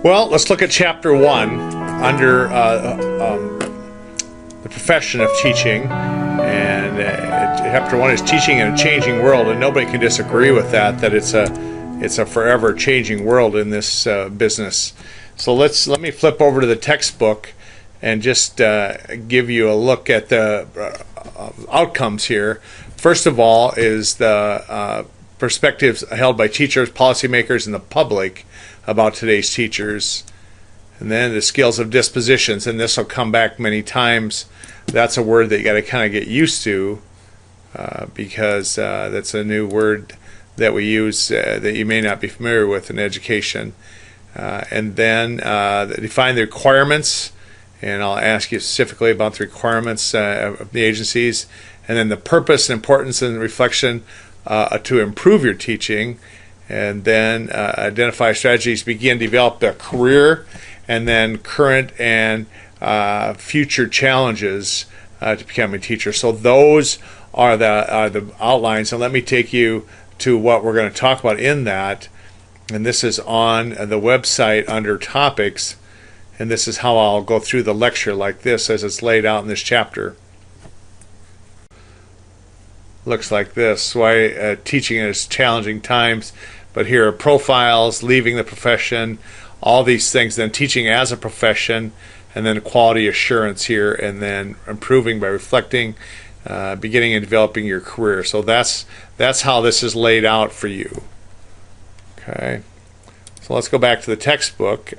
Well, let's look at chapter 1 under the profession of teaching. And chapter 1 is teaching in a changing world, and nobody can disagree with that it's a forever changing world in this business. So let me flip over to the textbook and just give you a look at the outcomes here. First of all is the perspectives held by teachers, policymakers, and the public about today's teachers. And then the skills of dispositions, and this will come back many times. That's a word that you got to kind of get used to because that's a new word that we use that you may not be familiar with in education. And then define the requirements, and I'll ask you specifically about the requirements of the agencies, and then the purpose and importance and reflection to improve your teaching, and then identify strategies, begin to develop a career, and then current and future challenges to become a teacher. So those are the outlines, and let me take you to what we're going to talk about in that. And this is on the website under topics, and this is how I'll go through the lecture like this as it's laid out in this chapter. Looks like this. Why teaching is challenging times, but here are profiles, leaving the profession, all these things, then teaching as a profession, and then quality assurance here, and then improving by reflecting, beginning and developing your career. So that's how this is laid out for you. Okay, so let's go back to the textbook.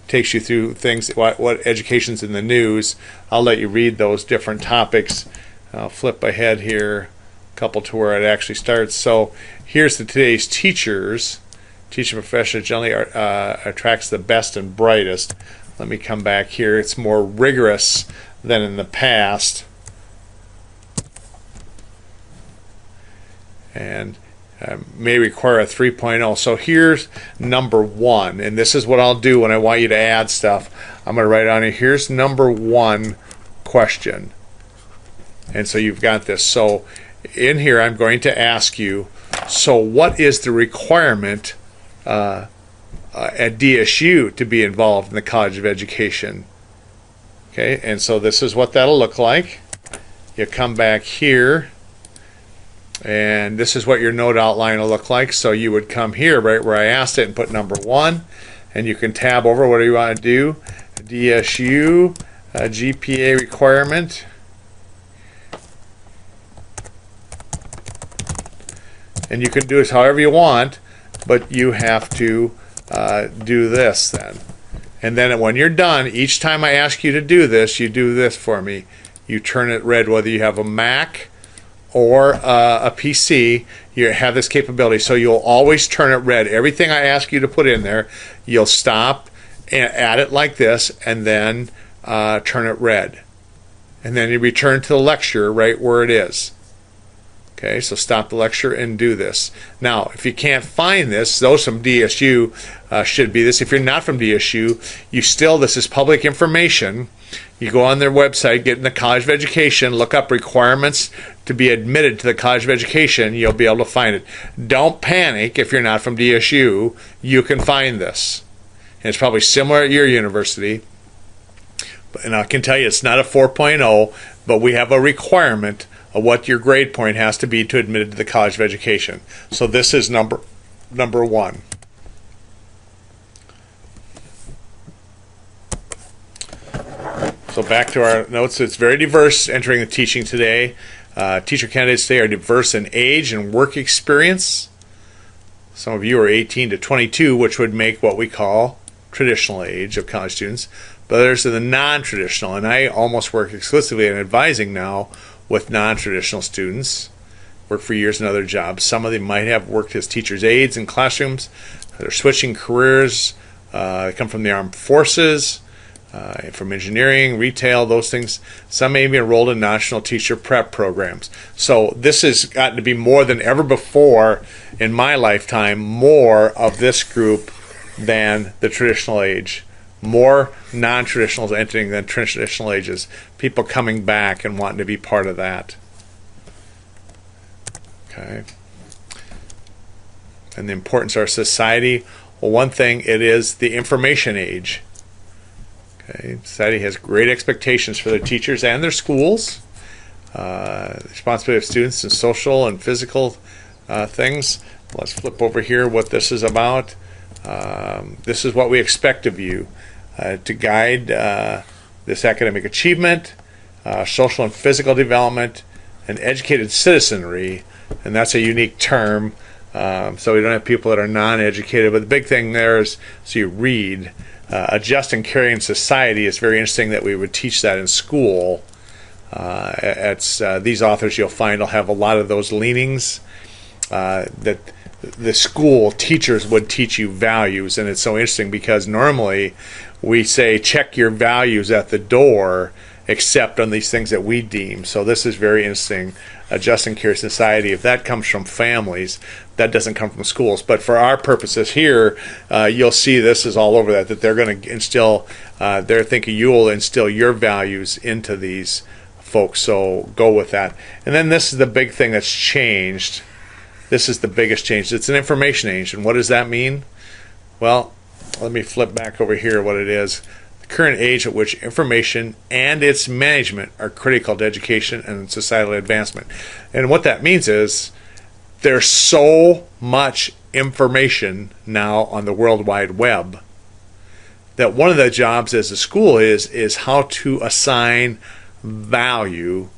Takes you through things, what education's in the news. I'll let you read those different topics. I'll flip ahead here a couple to where it actually starts. So here's today's teachers. Teaching profession generally attracts the best and brightest. Let me come back here. It's more rigorous than in the past. And may require a 3.0. So here's number 1, and this is what I'll do when I want you to add stuff. I'm going to write on here, here's number 1 question. And so you've got this. So in here I'm going to ask you, so what is the requirement at DSU to be involved in the College of Education? Okay, and so this is what that'll look like. You come back here, and this is what your note outline will look like. So you would come here right where I asked it and put number 1, and you can tab over whatever you want to do. DSU GPA requirement. And you can do this however you want, but you have to do this then. And then when you're done, each time I ask you to do this, you do this for me. You turn it red, whether you have a Mac or a PC, you have this capability. So you'll always turn it red. Everything I ask you to put in there, you'll stop and add it like this, and then turn it red. And then you return to the lecture right where it is. Okay, so stop the lecture and do this. Now, if you can't find this, those from DSU should be this. If you're not from DSU, this is public information. You go on their website, get in the College of Education, look up requirements to be admitted to the College of Education. You'll be able to find it. Don't panic if you're not from DSU. You can find this. And it's probably similar at your university. And I can tell you it's not a 4.0, but we have a requirement of what your grade point has to be to admit to the College of Education. So this is number 1. So back to our notes. It's very diverse entering the teaching today. Teacher candidates today are diverse in age and work experience. Some of you are 18 to 22, which would make what we call traditional age of college students. But others are the non-traditional, and I almost work exclusively in advising now with non-traditional students. Work for years in other jobs. Some of them might have worked as teachers' aides in classrooms. They're switching careers. They come from the armed forces, from engineering, retail, those things. Some may be enrolled in national teacher prep programs. So this has gotten to be more than ever before in my lifetime, more of this group than the traditional age. More non-traditionals entering than traditional ages. People coming back and wanting to be part of that. Okay. And the importance of our society. Well, one thing, it is the information age. Okay, society has great expectations for their teachers and their schools. The responsibility of students in social and physical things. Let's flip over here what this is about. This is what we expect of you to guide this academic achievement, social and physical development, and educated citizenry. And that's a unique term. So we don't have people that are non-educated. But the big thing there is, so you read. A just and caring society is very interesting that we would teach that in school. These authors you'll find will have a lot of those leanings that the school teachers would teach you values. And it's so interesting because normally we say check your values at the door except on these things that we deem. So this is very interesting. A just and caring society, if that comes from families, that doesn't come from schools. But for our purposes here, you'll see this is all over that they're going to instill, they're thinking you will instill your values into these folks. So go with that. And then this is the big thing that's changed. This is the biggest change. It's an information age. And what does that mean? Well, let me flip back over here what it is. The current age at which information and its management are critical to education and societal advancement. And what that means is there's so much information now on the World Wide Web that one of the jobs as a school is how to assign value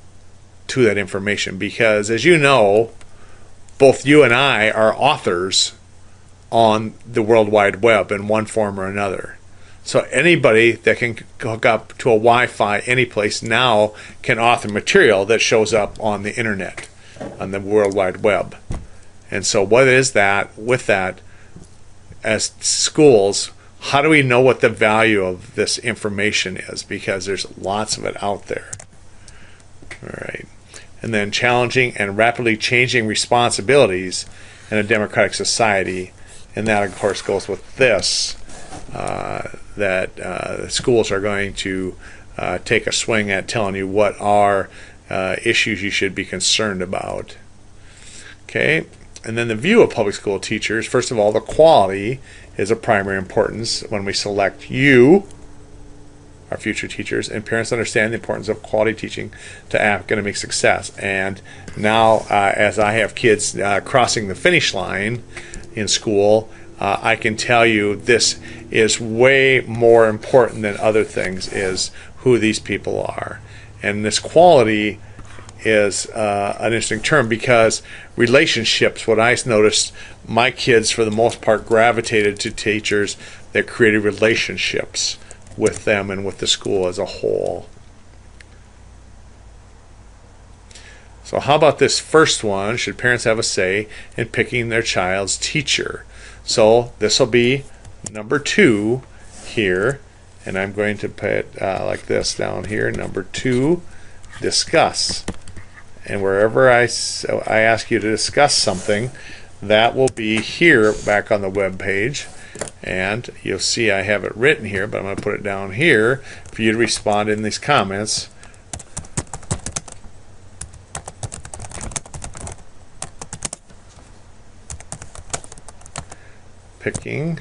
to that information. Because as you know, both you and I are authors on the World Wide Web in one form or another. So anybody that can hook up to a Wi-Fi anyplace now can author material that shows up on the internet, on the World Wide Web. And so what is that? With that, as schools, how do we know what the value of this information is? Because there's lots of it out there. All right. And then challenging and rapidly changing responsibilities in a democratic society. And that, of course, goes with this. That schools are going to take a swing at telling you what are issues you should be concerned about. Okay, and then the view of public school teachers. First of all, the quality is of primary importance when we select you, our future teachers, and parents understand the importance of quality teaching to academic success. And now, as I have kids crossing the finish line in school, I can tell you this is way more important than other things, is who these people are. And this quality is an interesting term because relationships, what I noticed, my kids for the most part gravitated to teachers that created relationships with them and with the school as a whole. So how about this first one? Should parents have a say in picking their child's teacher? So this will be number 2 here, and I'm going to put like this down here, number 2, discuss. And wherever I ask you to discuss something, that will be here back on the web page. And you'll see I have it written here, but I'm going to put it down here for you to respond in these comments. Picking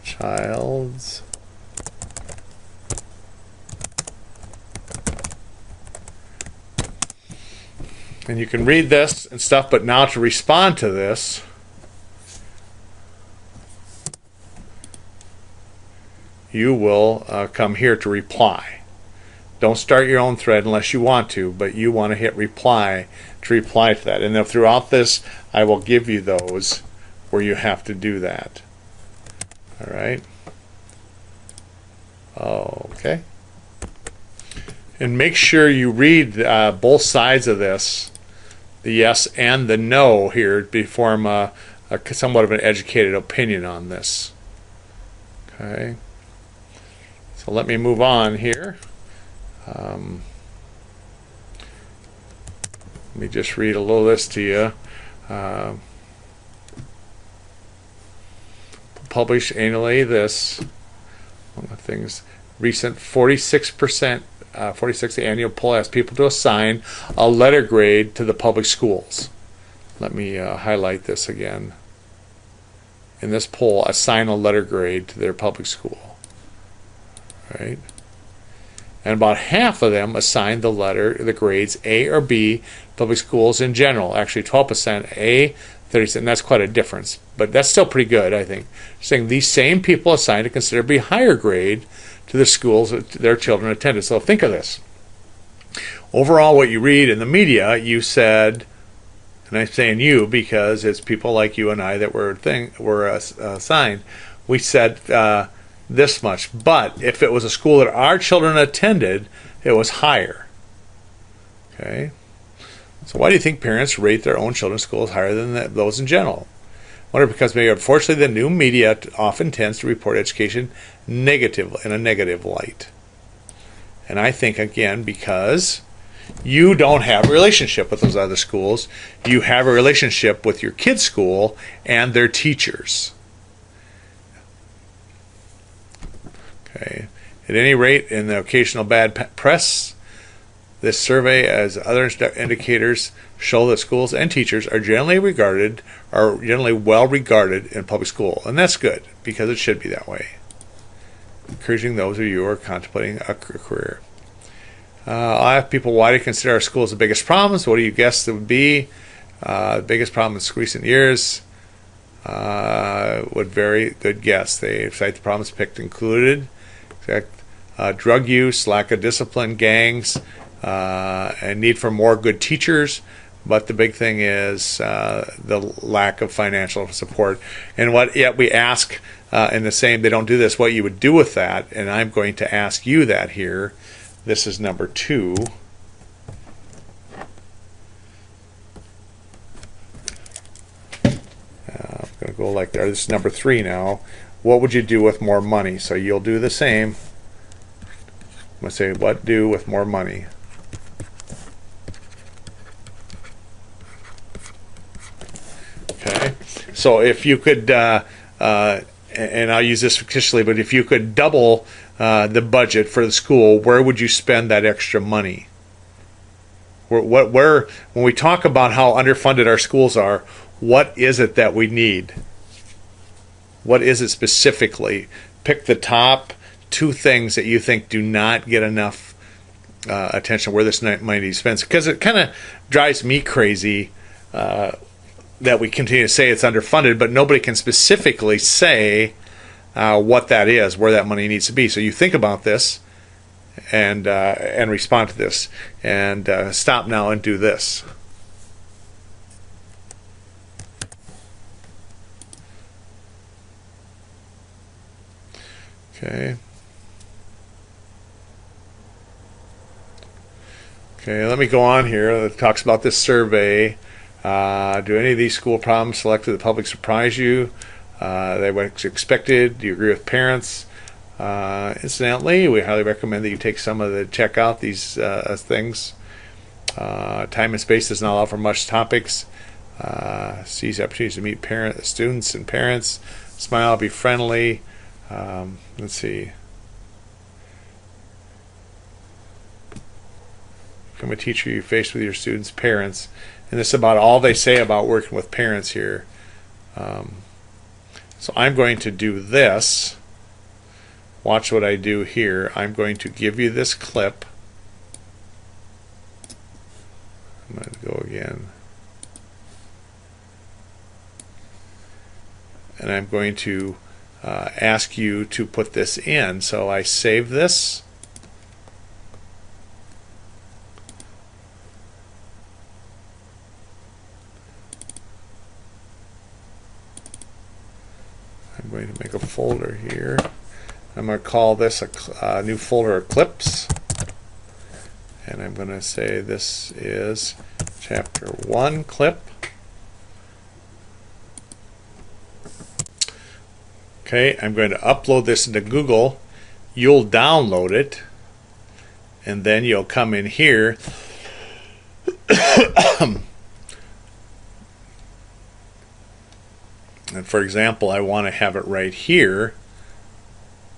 child's and you can read this and stuff, but now to respond to this, you will come here to reply. Don't start your own thread unless you want to, but you want to hit reply to reply to that. And then throughout this, I will give you those where you have to do that. All right. Okay. And make sure you read both sides of this, the yes and the no here, to form a somewhat of an educated opinion on this. Okay. So let me move on here. Let me just read a little of this to you. Published annually, this one of the things, recent 46%, 46 annual poll asked people to assign a letter grade to the public schools. Let me highlight this again. In this poll, assign a letter grade to their public school. Right? And about half of them assigned the grades A or B, public schools in general. Actually, 12% A, 30%, and that's quite a difference. But that's still pretty good, I think. Saying these same people assigned a considerably higher grade to the schools that their children attended. So think of this. Overall, what you read in the media, you said, and I'm saying you because it's people like you and I that were assigned, we said this much. But if it was a school that our children attended, it was higher. Okay? So why do you think parents rate their own children's schools higher than those in general? I wonder because maybe unfortunately the new media often tends to report education in a negative light. And I think, again, because you don't have a relationship with those other schools. You have a relationship with your kid's school and their teachers. Okay. At any rate, in the occasional bad press, this survey, as other indicators, show that schools and teachers are generally well regarded in public school. And that's good, because it should be that way. Encouraging those of you who are contemplating a career. I have people, why do you consider our schools the biggest problems? What do you guess it would be? The biggest problem in recent years would vary. Good guess. They cite the problems picked included drug use, lack of discipline, gangs, and need for more good teachers. But the big thing is the lack of financial support. And yet we ask in the same, they don't do this, what you would do with that. And I'm going to ask you that here. This is number 2. I'm going to go like there. This is number 3 now. What would you do with more money? So you'll do the same. I'm going to say, what do with more money? Okay. So if you could, and I'll use this fictitiously, but if you could double the budget for the school, where would you spend that extra money? Where when we talk about how underfunded our schools are, what is it that we need? What is it specifically? Pick the top 2 things that you think do not get enough attention where this money is spent. Because it kind of drives me crazy that we continue to say it's underfunded, but nobody can specifically say what that is, where that money needs to be. So you think about this and respond to this, and stop now and do this. Okay. Okay, let me go on here. It talks about this survey. Do any of these school problems selected the public surprise you? They were expected. Do you agree with parents? Incidentally, we highly recommend that you take some of the check out these things. Time and space does not allow for much topics. Seize opportunities to meet students and parents. Smile, be friendly. Let's see. Become a teacher you face with your students' parents. And this is about all they say about working with parents here. So I'm going to do this. Watch what I do here. I'm going to give you this clip. I'm going to go again. And I'm going to ask you to put this in. So I save this. I'm going to make a folder here. I'm going to call this a new folder of clips. And I'm going to say this is chapter 1 clip. Okay, I'm going to upload this into Google. You'll download it. And then you'll come in here. And for example, I want to have it right here.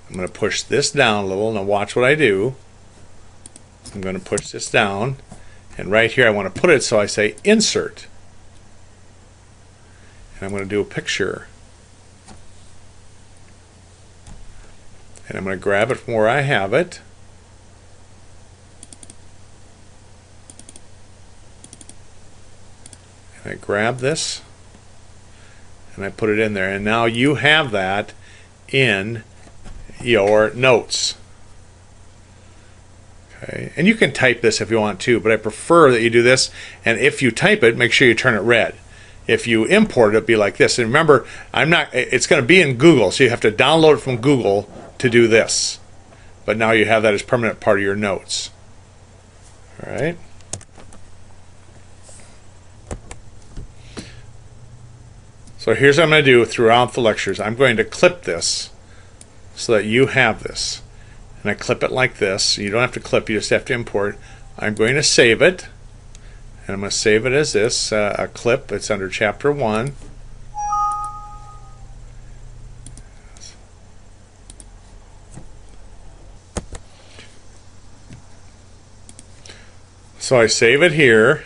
I'm going to push this down a little. Now watch what I do. I'm going to push this down. And right here I want to put it, so I say insert. And I'm going to do a picture. And I'm going to grab it from where I have it. And I grab this and I put it in there. And now you have that in your notes. Okay. And you can type this if you want to, but I prefer that you do this. And if you type it, make sure you turn it red. If you import it, it'll be like this. And remember, it's going to be in Google, so you have to download it from Google to do this. But now you have that as permanent part of your notes. All right. So here's what I'm going to do throughout the lectures. I'm going to clip this so that you have this. And I clip it like this. You don't have to clip, you just have to import. I'm going to save it. And I'm going to save it as this, a clip. It's under Chapter 1. So I save it here.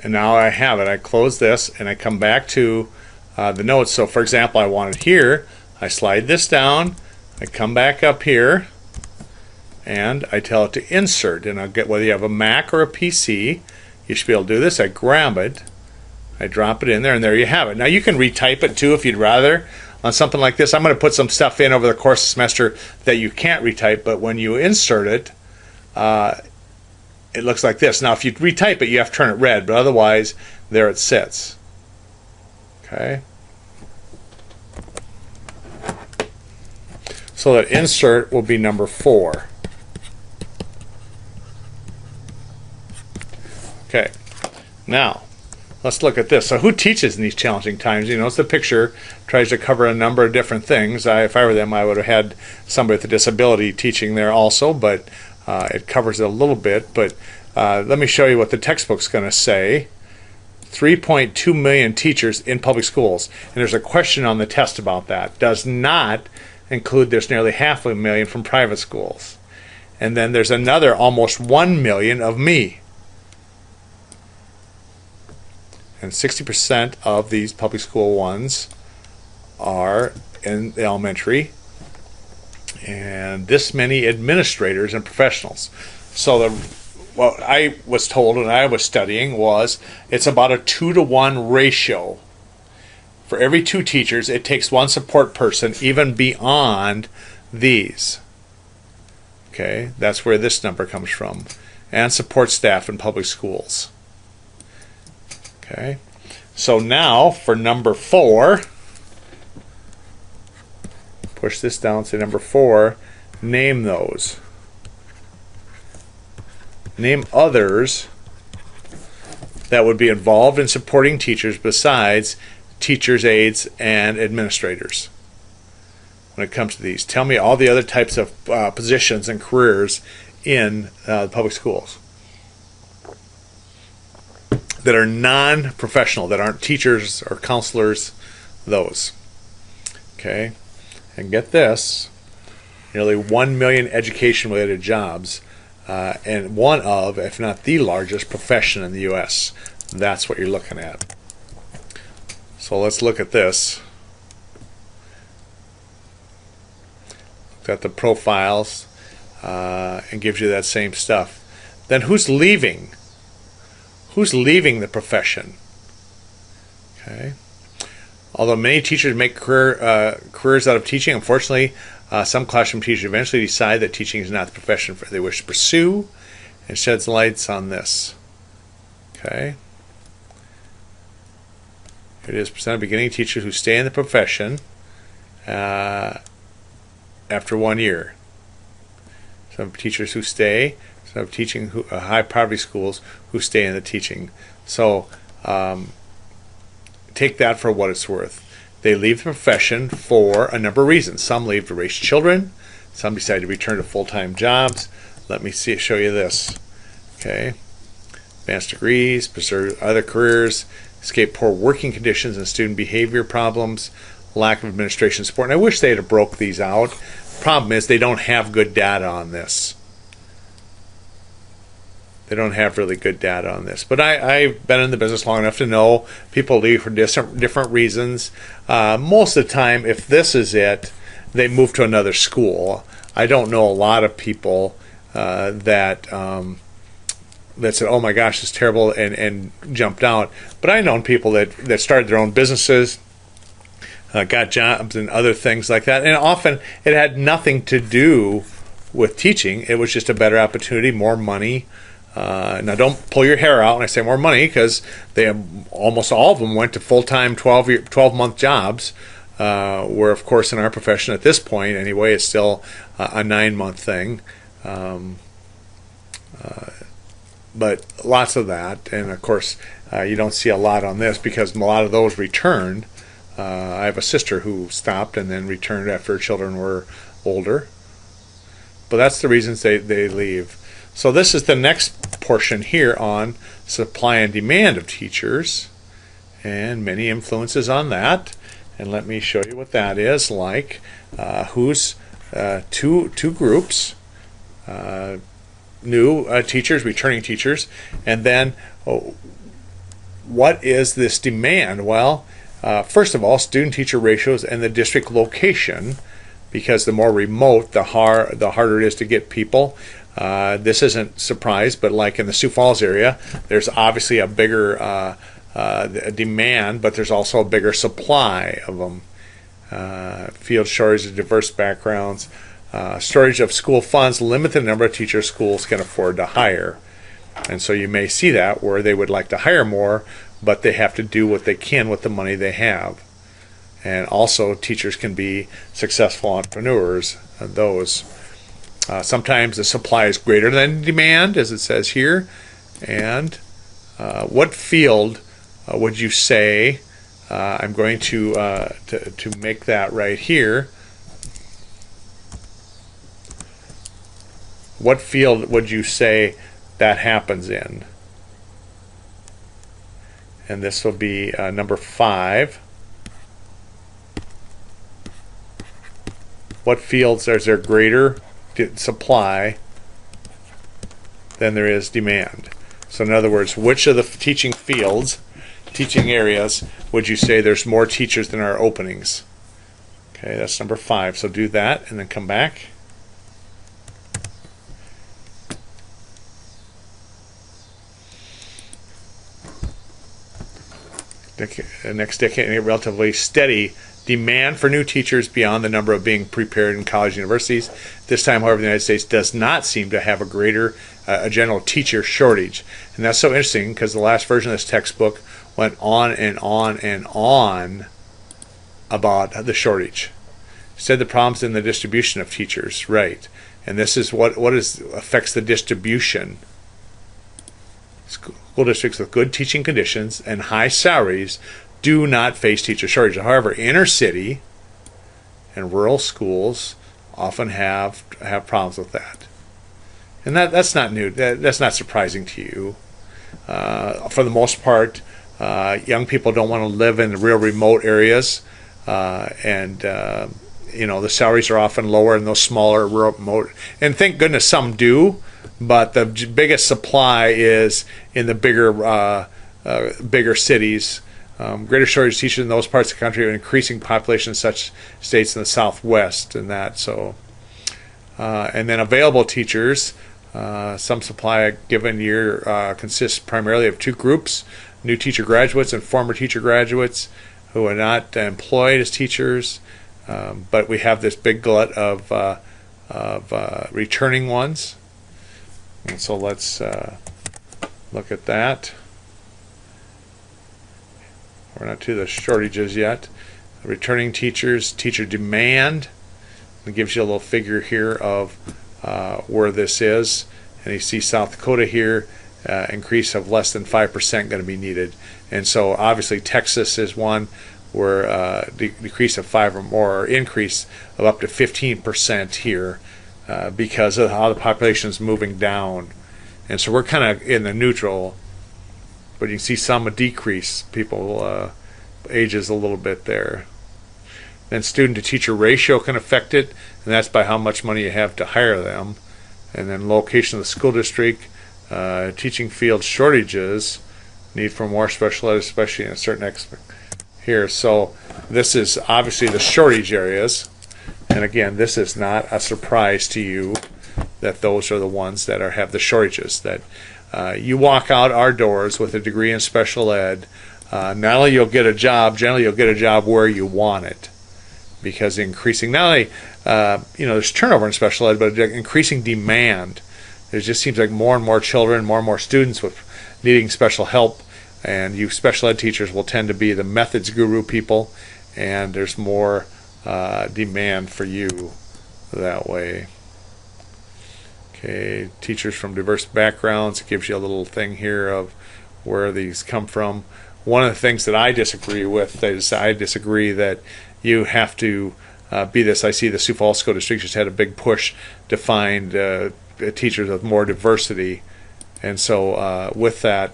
And now I have it. I close this and I come back to the notes. So for example, I want it here. I slide this down. I come back up here and I tell it to insert. And I'll get, whether you have a Mac or a PC, you should be able to do this. I grab it, I drop it in there, and there you have it. Now you can retype it too if you'd rather on something like this. I'm going to put some stuff in over the course of the semester that you can't retype, but when you insert it, it looks like this. Now if you retype it, you have to turn it red, but otherwise there it sits. Okay. So that insert will be number 4. Okay. Now let's look at this. So who teaches in these challenging times? You know, it's the picture tries to cover a number of different things. If I were them, I would have had somebody with a disability teaching there also, but it covers it a little bit. But let me show you what the textbook's going to say. 3.2 million teachers in public schools. And there's a question on the test about that. Does not include there's nearly 500,000 from private schools. And then there's another almost 1 million of me. And 60% of these public school ones are in the elementary. And this many administrators and professionals. So what I was told when I was studying was it's about a 2-to-1 ratio. For every 2 teachers, it takes 1 support person, even beyond these. Okay, that's where this number comes from. And support staff in public schools. Okay, so now for number 4, push this down, say number 4, name those. Name others that would be involved in supporting teachers besides teachers, aides, and administrators. When it comes to these, tell me all the other types of positions and careers in the public schools that are non-professional, that aren't teachers or counselors, those. Okay, and get this, nearly 1 million education-related jobs, and one of, if not the largest profession in the U.S. That's what you're looking at. So let's look at this. Got the profiles and gives you that same stuff. Then who's leaving? Who's leaving the profession? Okay. Although many teachers make careers out of teaching, unfortunately, some classroom teachers eventually decide that teaching is not the profession they wish to pursue, and sheds lights on this. Okay. It is percent of beginning teachers who stay in the profession after 1 year. Some teachers who stay, some teaching high poverty schools who stay in the teaching. So take that for what it's worth. They leave the profession for a number of reasons. Some leave to raise children. Some decide to return to full-time jobs. Let me show you this. Okay, advanced degrees, pursue other careers, escape poor working conditions and student behavior problems, lack of administration support. And I wish they'd have broke these out. Problem is they don't have good data on this. They don't have really good data on this. But I've been in the business long enough to know people leave for different reasons. Most of the time, if this is it, they move to another school. I don't know a lot of people that said, "Oh my gosh, it's terrible," and jumped out. But I've known people that started their own businesses, got jobs and other things like that. And often it had nothing to do with teaching. It was just a better opportunity, more money. Now, don't pull your hair out when I say more money, because almost all of them went to full-time 12-month jobs, where, of course, in our profession at this point, anyway, it's still a 9-month thing. But lots of that, and of course, you don't see a lot on this because a lot of those returned. I have a sister who stopped and then returned after her children were older. But that's the reasons they leave. So this is the next portion here on supply and demand of teachers, and many influences on that. And let me show you what that is like. Who's two groups, new teachers, returning teachers, and then what is this demand? Well, first of all, student-teacher ratios and the district location, because the more remote, the harder it is to get people. This isn't surprise, but like in the Sioux Falls area, there's obviously a bigger demand, but there's also a bigger supply of them. Field shortage of diverse backgrounds, shortage of school funds, limit the number of teachers schools can afford to hire. And so you may see that where they would like to hire more, but they have to do what they can with the money they have. And also, teachers can be successful entrepreneurs. Sometimes the supply is greater than demand, as it says here. And what field would you say? I'm going to make that right here. What field would you say that happens in? And this will be number 5. What fields is there greater supply than there is demand? So in other words, which of the teaching fields, teaching areas, would you say there's more teachers than are openings? Okay, that's number 5. So do that and then come back. The next decade, a relatively steady demand for new teachers beyond the number of being prepared in college and universities. This time, however, the United States does not seem to have a general teacher shortage. And that's so interesting because the last version of this textbook went on and on and on about the shortage. It said the problem's in the distribution of teachers, right? And this is what affects the distribution. School districts with good teaching conditions and high salaries do not face teacher shortage. However, inner city and rural schools often have problems with that. And that's not new. That's not surprising to you. For the most part, young people don't want to live in the real remote areas, and the salaries are often lower in those smaller rural remote. And thank goodness some do. But the biggest supply is in the bigger cities. Greater shortage of teachers in those parts of the country, an increasing population in such states in the Southwest, and that. So, and then available teachers. Some supply a given year consists primarily of 2 groups: new teacher graduates and former teacher graduates who are not employed as teachers. But we have this big glut of returning ones. And so let's look at that. We're not to the shortages yet. Returning teachers, teacher demand. It gives you a little figure here of where this is. And you see South Dakota here, increase of less than 5% going to be needed. And so obviously Texas is one where decrease of 5 or more, or increase of up to 15% here. Because of how the population is moving down. And so we're kind of in the neutral, but you can see some decrease. People ages a little bit there. Then student to teacher ratio can affect it, and that's by how much money you have to hire them. And then location of the school district, teaching field shortages, need for more special ed, especially in a certain here. So this is obviously the shortage areas, and again, this is not a surprise to you that those are the ones that have the shortages. That you walk out our doors with a degree in special ed, not only you'll get a job, generally you'll get a job where you want it, because increasing not only there's turnover in special ed, but increasing demand. It just seems like more and more children, more and more students with needing special help, and you special ed teachers will tend to be the methods guru people, and there's more demand for you that way. Okay, teachers from diverse backgrounds. It gives you a little thing here of where these come from. One of the things that I disagree with is I disagree that you have to be this. I see the Sioux Falls School District just had a big push to find teachers with more diversity, and so with that,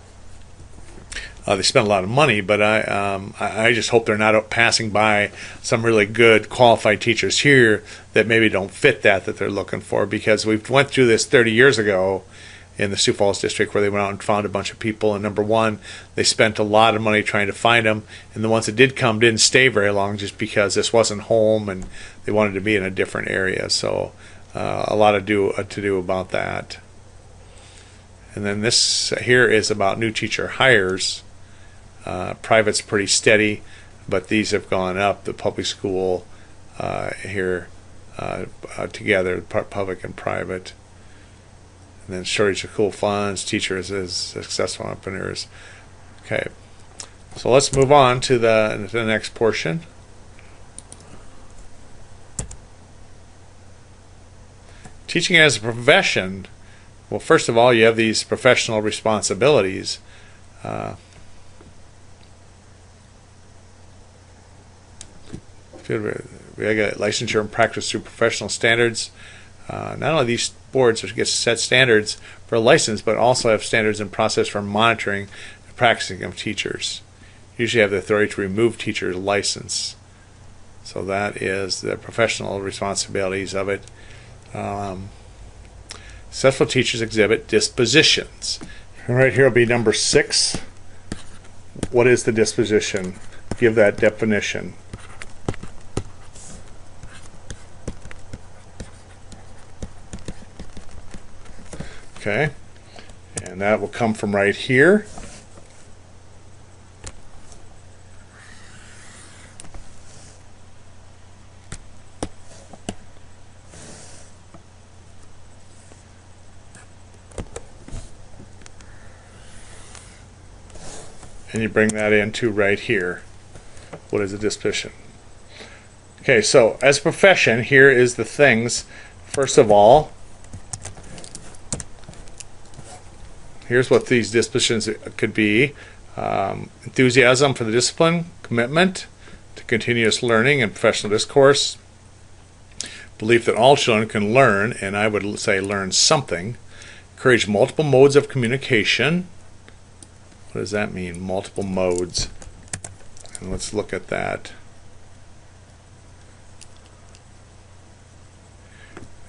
they spend a lot of money. But I just hope they're not passing by some really good qualified teachers here that maybe don't fit that they're looking for, because we went through this 30 years ago in the Sioux Falls district where they went out and found a bunch of people, and number one, they spent a lot of money trying to find them, and the ones that did come didn't stay very long just because this wasn't home and they wanted to be in a different area. So a lot to do about that. And then this here is about new teacher hires. Private's pretty steady, but these have gone up. The public school here together, public and private. And then shortage of cool funds, teachers as successful entrepreneurs. Okay, so let's move on to the next portion. Teaching as a profession. Well, first of all, you have these professional responsibilities. We got licensure and practice through professional standards. Not only these boards get set standards for a license, but also have standards and process for monitoring and practicing of teachers. Usually have the authority to remove teachers' license. So that is the professional responsibilities of it. Successful teachers exhibit dispositions. And right here will be number 6. What is the disposition? Give that definition. Okay, and that will come from right here. And you bring that into right here. What is a disposition? Okay, so as a profession, here is the things. First of all, here's what these dispositions could be. Enthusiasm for the discipline, commitment to continuous learning and professional discourse, belief that all children can learn, and I would say learn something, encourage multiple modes of communication. What does that mean, multiple modes? And let's look at that.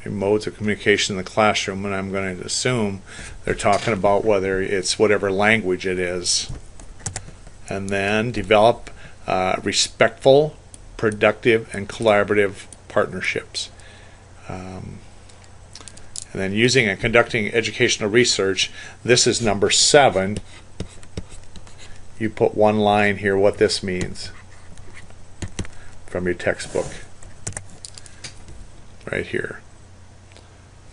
Modes of communication in the classroom, and I'm going to assume they're talking about whether it's whatever language it is. And then develop respectful, productive, and collaborative partnerships. And then using and conducting educational research. This is number 7. You put one line here what this means from your textbook right here.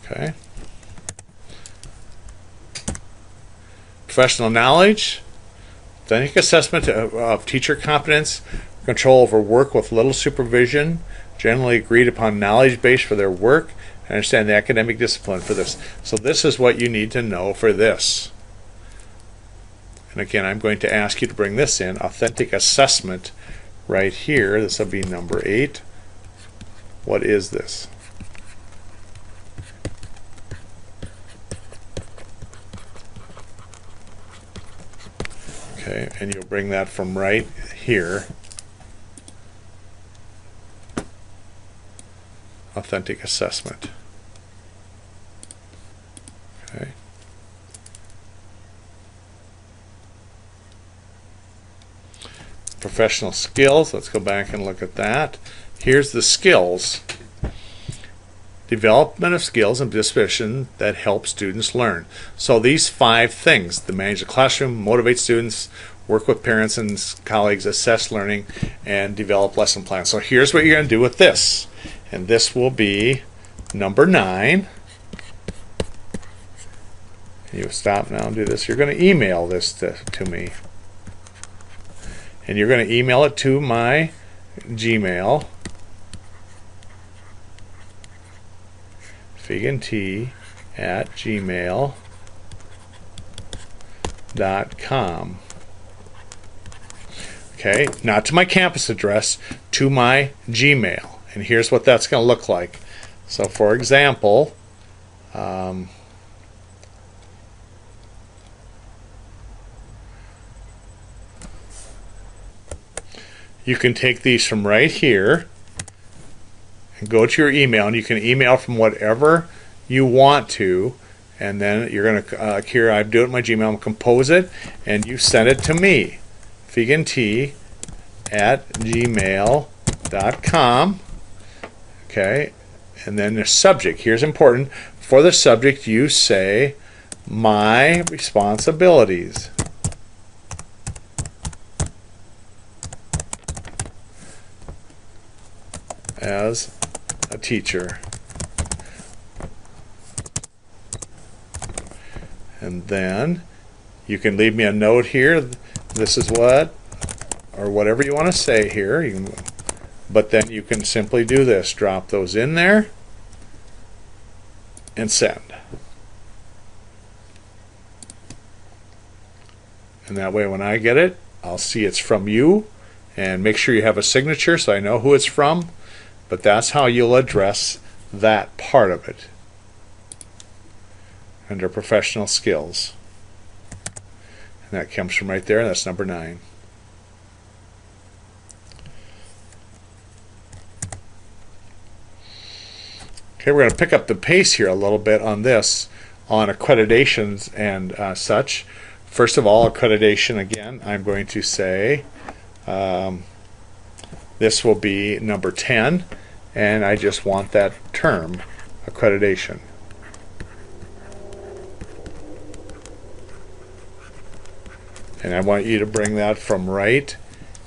Okay. Professional knowledge, authentic assessment of teacher competence, control over work with little supervision, generally agreed upon knowledge base for their work, and understand the academic discipline for this. So this is what you need to know for this. And again, I'm going to ask you to bring this in, authentic assessment right here. This will be number 8. What is this? Okay, and you'll bring that from right here. Authentic assessment. Okay. professional skills. Let's go back and look at that. Here's the skills. Development of skills and disposition that help students learn. So these 5 things: to manage the classroom, motivate students, work with parents and colleagues, assess learning, and develop lesson plans. So here's what you're going to do with this. And this will be number 9. You stop now and do this. You're going to email this to me. And you're going to email it to my Gmail. figandT@gmail.com. Okay, not to my campus address, to my Gmail. And here's what that's going to look like. So for example, you can take these from right here and go to your email, and you can email from whatever you want to, and then you're going to here I do it in my Gmail, I'm compose it, and you send it to me, figandT@gmail.com. Okay, and then the subject, here's important. For the subject, you say my responsibilities. As a teacher. And then you can leave me a note here. This is what, or whatever you want to say here. But then you can simply do this. Drop those in there and send. And that way when I get it, I'll see it's from you. And make sure you have a signature so I know who it's from. But that's how you'll address that part of it under professional skills. And that comes from right there, and that's number 9. Okay, we're going to pick up the pace here a little bit on this, on accreditations and such. First of all, accreditation, again, I'm going to say this will be number 10, and I just want that term, accreditation. And I want you to bring that from right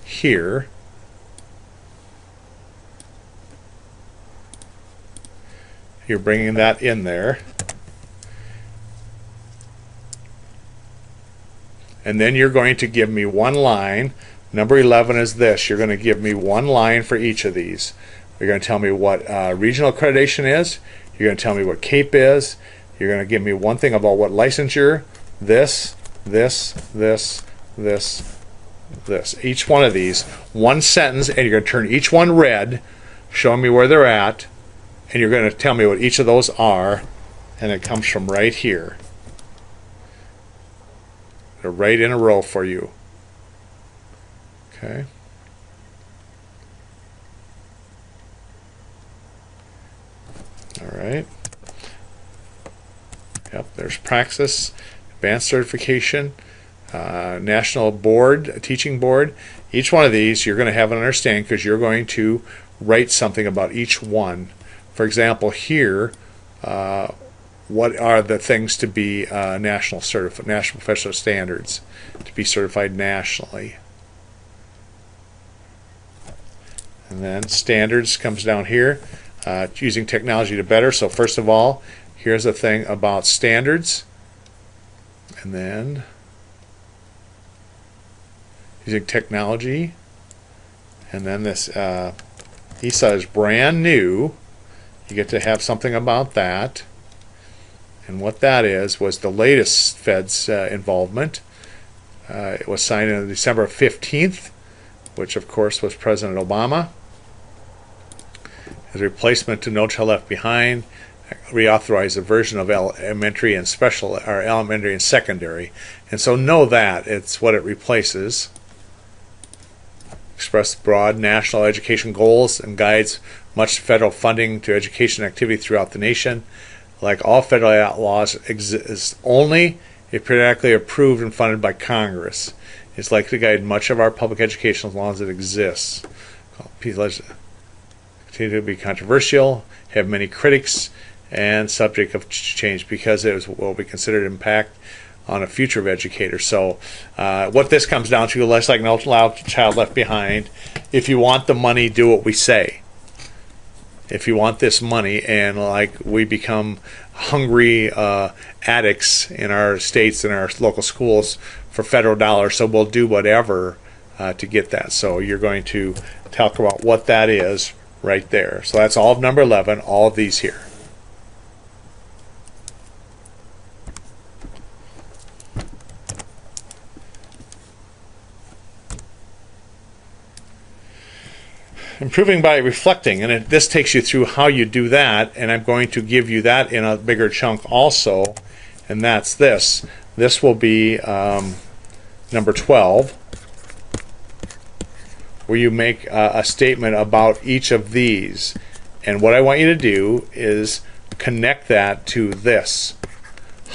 here you're bringing that in there. And then you're going to give me one line. Number 11 is this. You're going to give me one line for each of these. You're going to tell me what regional accreditation is. You're going to tell me what CAPE is. You're going to give me one thing about what licensure, this. Each one of these, one sentence, and you're going to turn each one red, showing me where they're at, and you're going to tell me what each of those are, and it comes from right here. They're right in a row for you. Okay. All right. Yep, there's Praxis, Advanced Certification, National Board, Teaching Board. Each one of these you're going to have an understanding because you're going to write something about each one. For example, here, what are the things to be national professional standards, to be certified nationally? And then standards comes down here, using technology to better. So first of all, here's a thing about standards, and then using technology, and then this ESA is brand new. You get to have something about that, and what that is was the latest Fed's involvement. It was signed on December 15th, which of course was President Obama. As a replacement to No Child Left Behind, reauthorized a version of elementary and special, or elementary and secondary, and so know that it's what it replaces. Express broad national education goals and guides much federal funding to education activity throughout the nation. Like all federal laws, exist only if periodically approved and funded by Congress. is likely to guide much of our public education as long as it exists. Continue to be controversial, have many critics, and subject of change because it will be considered impact on a future of educators. So what this comes down to, less like no child left behind, if you want the money, do what we say. If you want this money, and like we become hungry addicts in our states and our local schools for federal dollars, so we'll do whatever to get that. So you're going to talk about what that is right there. So that's all of number 11, all of these here. Improving by reflecting, and this takes you through how you do that, and I'm going to give you that in a bigger chunk also, and that's this. This will be number 12, where you make a statement about each of these, and what I want you to do is connect that to this.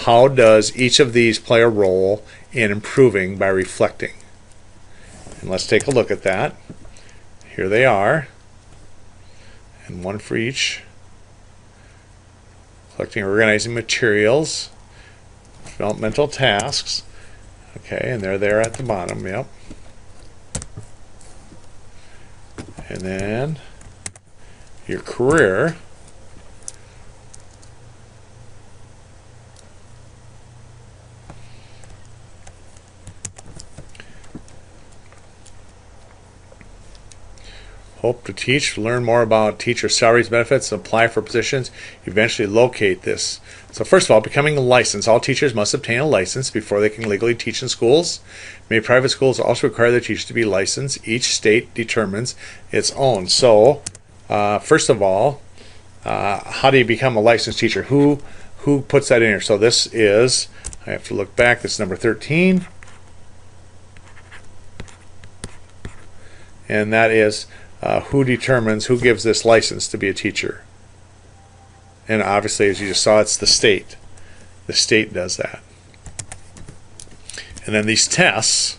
How does each of these play a role in improving by reflecting? And let's take a look at that. Here they are, and one for each. Collecting and organizing materials, developmental tasks. Okay, and they're there at the bottom, yep. And then your career. Hope to teach, learn more about teacher salaries, benefits, apply for positions, eventually locate this. So first of all, becoming a license. All teachers must obtain a license before they can legally teach in schools. Many private schools also require their teachers to be licensed. Each state determines its own. So first of all, how do you become a licensed teacher? Who puts that in here? So this is, I have to look back, this is number 13. And that is who determines, who gives this license to be a teacher? And obviously, as you just saw, it's the state. The state does that. And then these tests,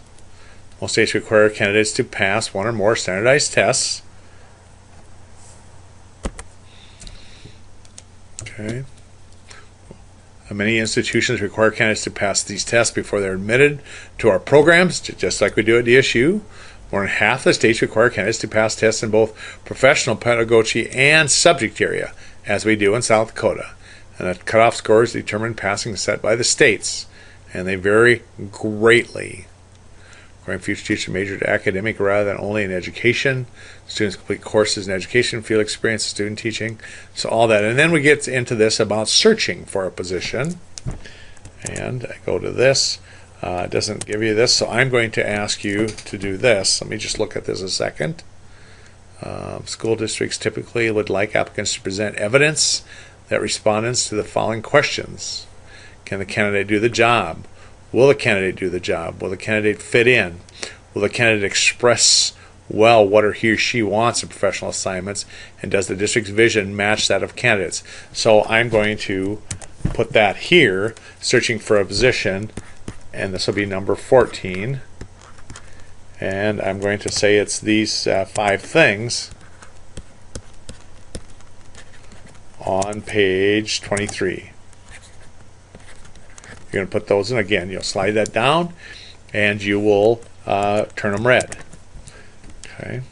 most states require candidates to pass one or more standardized tests. Okay. Many institutions require candidates to pass these tests before they're admitted to our programs, just like we do at DSU. More than half the states require candidates to pass tests in both professional pedagogy and subject area, as we do in South Dakota. And the cutoff scores determine passing set by the states, and they vary greatly. Requiring future teachers majored academic rather than only in education. Students complete courses in education, field experience, student teaching, so all that. And then we get into this about searching for a position. And I go to this. It doesn't give you this, so I'm going to ask you to do this. Let me just look at this a second. School districts typically would like applicants to present evidence that respondents to the following questions. Can the candidate do the job? Will the candidate do the job? Will the candidate fit in? Will the candidate express well what he or she wants in professional assignments? And does the district's vision match that of candidates? So I'm going to put that here, searching for a position, and this will be number 14. And I'm going to say it's these 5 things on page 23. You're going to put those in again. You'll slide that down, and you will turn them red. Okay.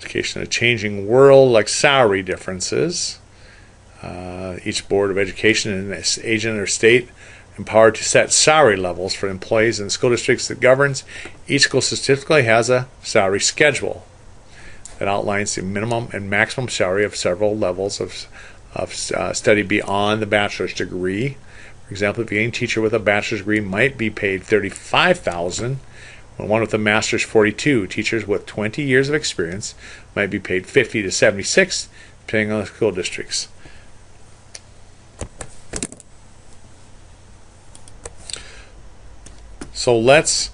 Education in a changing world, like salary differences. Each board of education in this agent or state empowered to set salary levels for employees in school districts that governs. Each school typically has a salary schedule that outlines the minimum and maximum salary of several levels of study beyond the bachelor's degree. For example, a beginning teacher with a bachelor's degree might be paid $35,000, while one with a master's $42,000. Teachers with 20 years of experience might be paid $50,000 to $76,000, depending on the school districts. So let's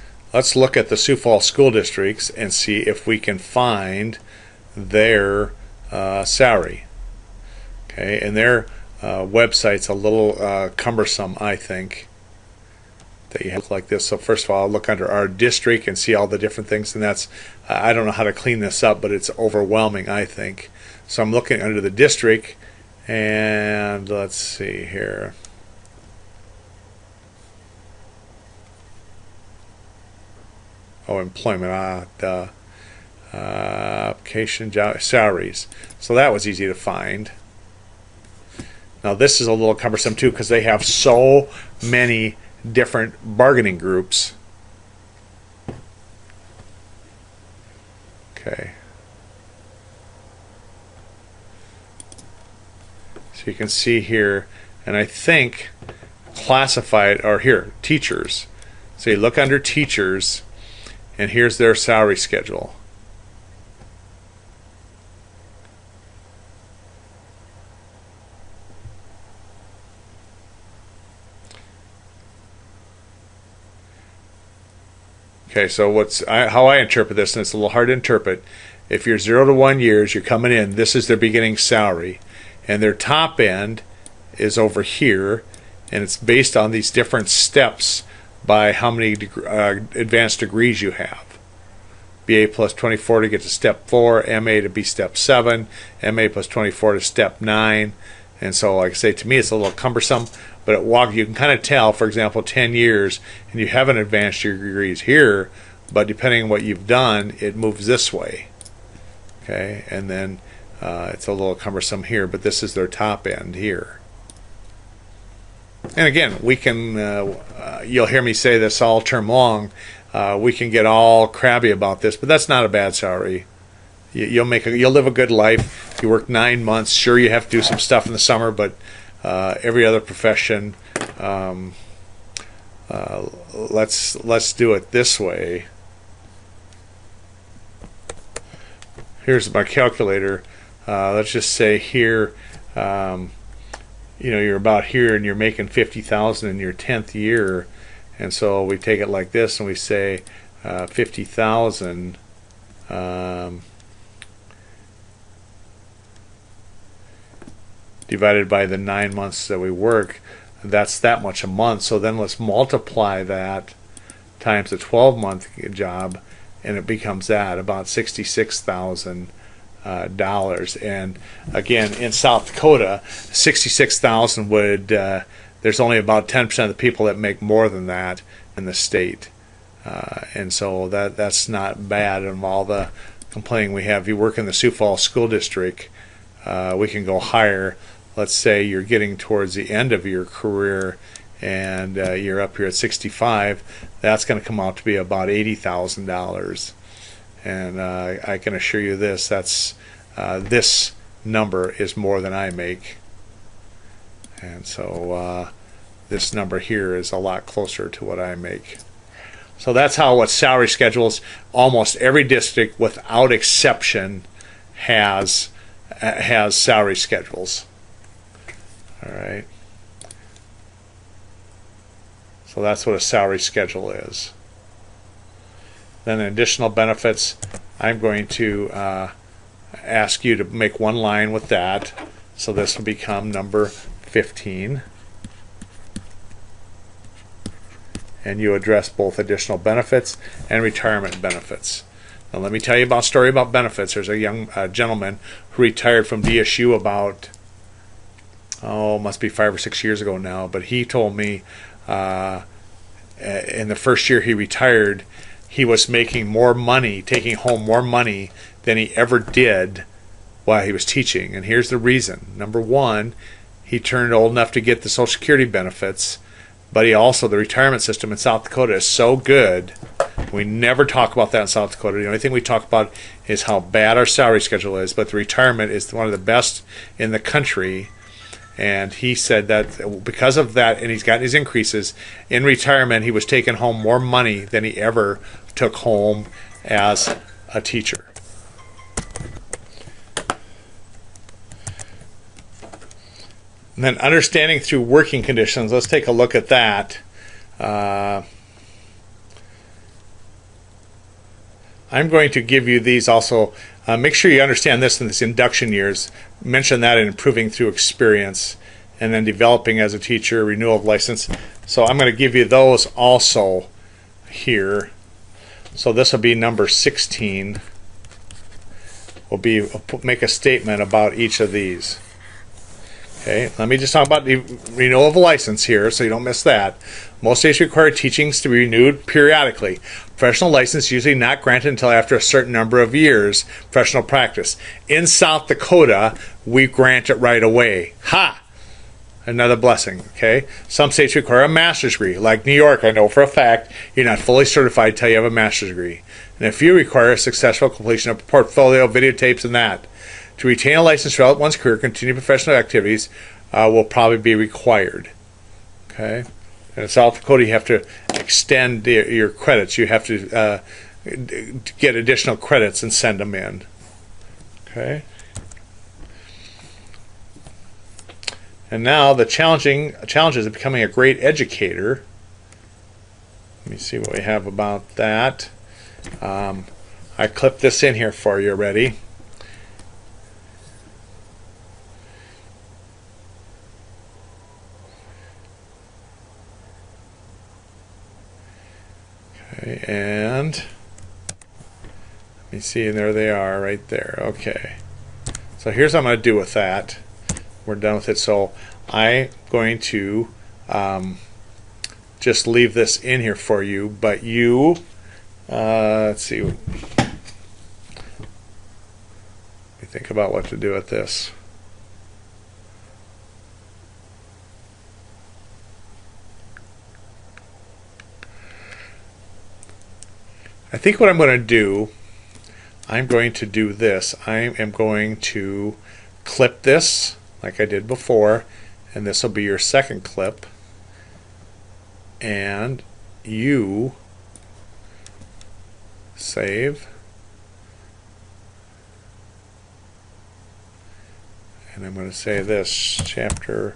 look at the Sioux Falls school districts and see if we can find their salary. Okay, and their website's a little cumbersome, I think, that you have like this. So first of all, I'll look under our district and see all the different things, and that's I don't know how to clean this up, but it's overwhelming, I think. So I'm looking under the district, and let's see here. Oh, employment, application, job, salaries. So that was easy to find. Now this is a little cumbersome too, because they have so many different bargaining groups. Okay. So you can see here, and I think classified, or here, teachers. So you look under teachers, and here's their salary schedule. Okay, so how I interpret this, and it's a little hard to interpret. If you're 0 to 1 years, you're coming in, this is their beginning salary. And their top end is over here, and it's based on these different steps by how many advanced degrees you have. BA plus 24 to get to step 4, MA to be step 7, MA plus 24 to step 9. And so, like I say, to me it's a little cumbersome, but you can kind of tell, for example, 10 years, and you haven't advanced your degrees here, but depending on what you've done, it moves this way. Okay, and then it's a little cumbersome here, but this is their top end here. And again, we can, you'll hear me say this all term long, we can get all crabby about this, but that's not a bad salary. You'll live a good life. You work 9 months. Sure, you have to do some stuff in the summer, but every other profession, let's do it this way. Here's my calculator. Let's just say here, you're about here, and you're making 50,000 in your 10th year, and so we take it like this, and we say 50,000. Divided by the 9 months that we work, that's that much a month. So then let's multiply that times the 12-month job, and it becomes that, about $66,000. And again, in South Dakota, 66,000 would, there's only about 10% of the people that make more than that in the state. And so that's not bad. And all the complaining we have, you work in the Sioux Falls School District, we can go higher. Let's say you're getting towards the end of your career, and you're up here at 65, that's going to come out to be about $80,000. And I can assure you this, this number is more than I make. And so this number here is a lot closer to what I make. So that's what salary schedules, almost every district without exception has salary schedules. All right. So that's what a salary schedule is. Then additional benefits, I'm going to ask you to make one line with that. So this will become number 15. And you address both additional benefits and retirement benefits. Now let me tell you a story about benefits. There's a young gentleman who retired from DSU about, must be 5 or 6 years ago now, but he told me in the first year he retired, he was making more money, taking home more money than he ever did while he was teaching. And here's the reason. Number one, he turned old enough to get the Social Security benefits, but he also, the retirement system in South Dakota is so good. We never talk about that in South Dakota. The only thing we talk about is how bad our salary schedule is, but the retirement is one of the best in the country. And he said that because of that, and he's gotten his increases, in retirement he was taking home more money than he ever took home as a teacher. And then understanding through working conditions, let's take a look at that. I'm going to give you these also. Make sure you understand this in this induction years. Mention that in improving through experience, and then developing as a teacher, renewal of license. So I'm going to give you those also here. So this will be number 16. Will be make a statement about each of these. Okay, let me just talk about the renewal of a license here so you don't miss that. Most states require teachings to be renewed periodically. Professional license usually not granted until after a certain number of years professional practice. In South Dakota, we grant it right away. Ha! Another blessing, okay? Some states require a master's degree. Like New York, I know for a fact, you're not fully certified until you have a master's degree. And if you require a successful completion of a portfolio, videotapes, and that, to retain a license throughout one's career, continue professional activities will probably be required. Okay? And in South Dakota, you have to extend your credits. You have to get additional credits and send them in. Okay? And now the challenges of becoming a great educator. Let me see what we have about that. I clipped this in here for you already. Okay, and let me see, and there they are right there. Okay. So here's what I'm going to do with that. We're done with it. So I'm going to just leave this in here for you, but you let's see, let me think about what to do with this. I think what I'm going to do, I'm going to do this. I am going to clip this like I did before, and this will be your second clip, and you save, and I'm going to say this, chapter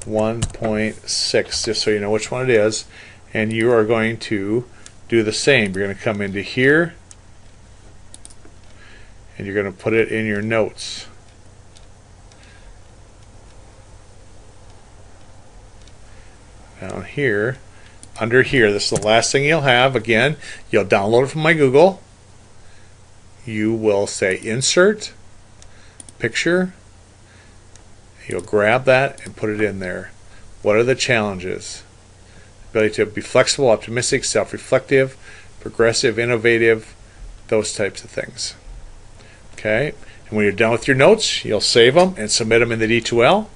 1.6, just so you know which one it is, and you are going to do the same. You're going to come into here, and you're going to put it in your notes. Down here, under here, this is the last thing you'll have. Again, you'll download it from my Google. You will say insert picture. You'll grab that and put it in there. What are the challenges? Ability to be flexible, optimistic, self-reflective, progressive, innovative, those types of things. Okay, and when you're done with your notes, you'll save them and submit them in the D2L,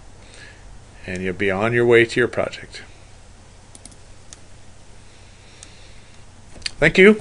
and you'll be on your way to your project. Thank you.